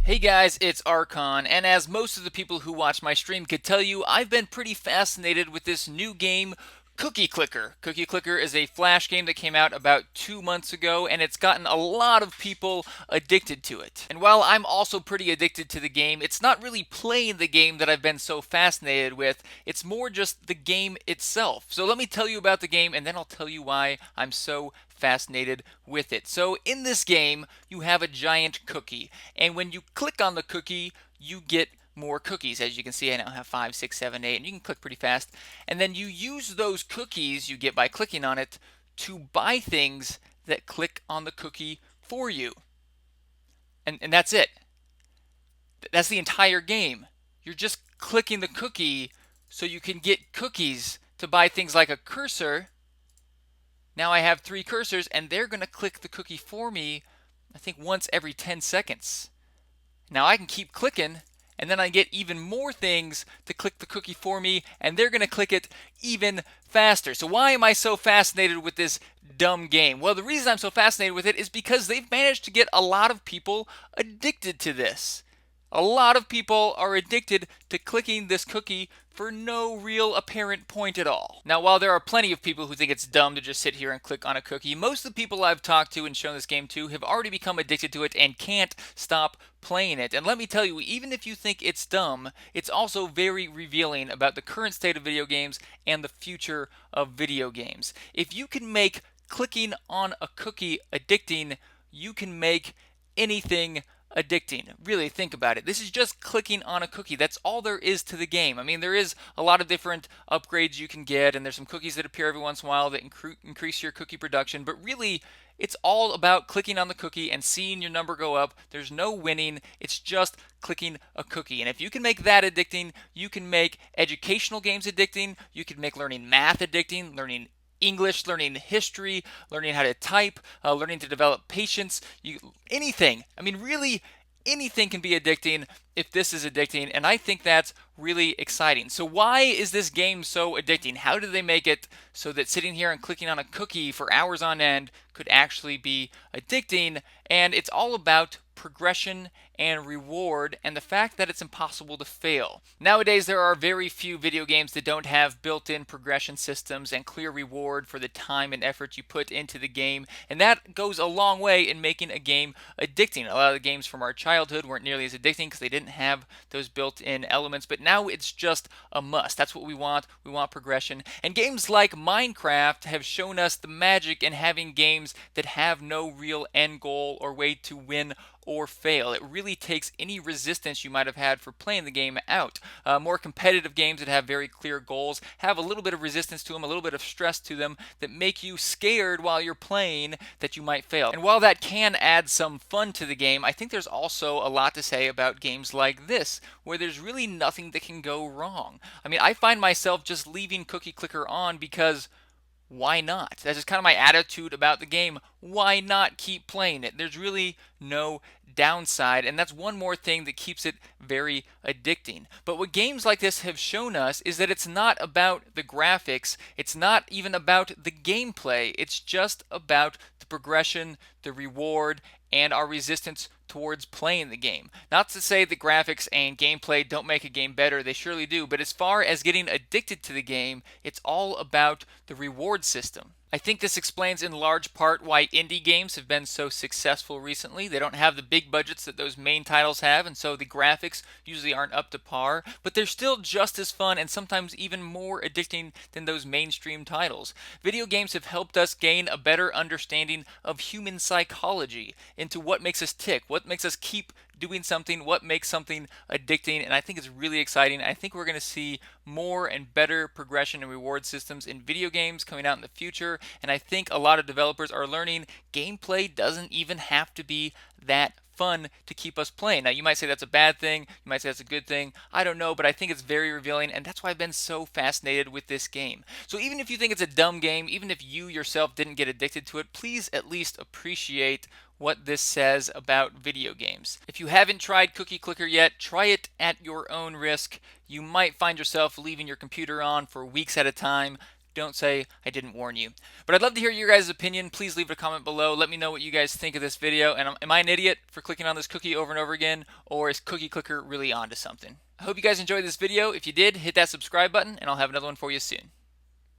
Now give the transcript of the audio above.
Hey guys, it's Archon, and as most of the people who watch my stream could tell you, I've been pretty fascinated with this new game, Cookie Clicker. Cookie Clicker is a Flash game that came out about 2 months ago, and it's gotten a lot of people addicted to it. And while I'm also pretty addicted to the game, it's not really playing the game that I've been so fascinated with, it's more just the game itself. So let me tell you about the game, and then I'll tell you why I'm so fascinated with it. So in this game, you have a giant cookie, and when you click on the cookie, you get more cookies. As you can see, I now have 5, 6, 7, 8, and you can click pretty fast. And then you use those cookies you get by clicking on it to buy things that click on the cookie for you. And that's it. That's the entire game. You're just clicking the cookie so you can get cookies to buy things like a cursor. Now I have 3 cursors, and they're going to click the cookie for me, I think once every 10 seconds. Now I can keep clicking, and then I get even more things to click the cookie for me, and they're going to click it even faster. So why am I so fascinated with this dumb game? Well, the reason I'm so fascinated with it is because they've managed to get a lot of people addicted to this. A lot of people are addicted to clicking this cookie for no real apparent point at all. Now, while there are plenty of people who think it's dumb to just sit here and click on a cookie, most of the people I've talked to and shown this game to have already become addicted to it and can't stop playing it. And let me tell you, even if you think it's dumb, it's also very revealing about the current state of video games and the future of video games. If you can make clicking on a cookie addicting, you can make anything addicting. Really, think about it. This is just clicking on a cookie. That's all there is to the game. I mean, there is a lot of different upgrades you can get, and there's some cookies that appear every once in a while that increase your cookie production, but really, it's all about clicking on the cookie and seeing your number go up. There's no winning. It's just clicking a cookie. And if you can make that addicting, you can make educational games addicting. You can make learning math addicting, learning English, learning history, learning how to type, learning to develop patience, anything. I mean, really, anything can be addicting if this is addicting, and I think that's really exciting. So why is this game so addicting? How did they make it so that sitting here and clicking on a cookie for hours on end could actually be addicting? And it's all about progression and reward, and the fact that it's impossible to fail. Nowadays, there are very few video games that don't have built-in progression systems and clear reward for the time and effort you put into the game, and that goes a long way in making a game addicting. A lot of the games from our childhood weren't nearly as addicting because they didn't have those built-in elements, but now it's just a must. That's what we want. We want progression. And games like Minecraft have shown us the magic in having games that have no real end goal or way to win or fail. It really takes any resistance you might have had for playing the game out. More competitive games that have very clear goals have a little bit of resistance to them, a little bit of stress to them that make you scared while you're playing that you might fail. And while that can add some fun to the game, I think there's also a lot to say about games like this, where there's really nothing that can go wrong. I mean, I find myself just leaving Cookie Clicker on because why not? That's just kind of my attitude about the game. Why not keep playing it? There's really no downside, and that's one more thing that keeps it very addicting. But what games like this have shown us is that it's not about the graphics, it's not even about the gameplay, it's just about the progression, the reward, and our resistance towards playing the game. Not to say that graphics and gameplay don't make a game better, they surely do, but as far as getting addicted to the game, it's all about the reward system. I think this explains in large part why indie games have been so successful recently. They don't have the big budgets that those main titles have, and so the graphics usually aren't up to par, but they're still just as fun and sometimes even more addicting than those mainstream titles. Video games have helped us gain a better understanding of human psychology, into what makes us tick, what makes us keep doing something, what makes something addicting, and I think it's really exciting. I think we're going to see more and better progression and reward systems in video games coming out in the future, and I think a lot of developers are learning gameplay doesn't even have to be that fun to keep us playing. Now, you might say that's a bad thing, you might say that's a good thing, I don't know, but I think it's very revealing, and that's why I've been so fascinated with this game. So even if you think it's a dumb game, even if you yourself didn't get addicted to it, please at least appreciate what this says about video games. If you haven't tried Cookie Clicker yet, try it at your own risk. You might find yourself leaving your computer on for weeks at a time. Don't say I didn't warn you. But I'd love to hear your guys' opinion. Please leave a comment below. Let me know what you guys think of this video. And am I an idiot for clicking on this cookie over and over again? Or is Cookie Clicker really onto something? I hope you guys enjoyed this video. If you did, hit that subscribe button, and I'll have another one for you soon.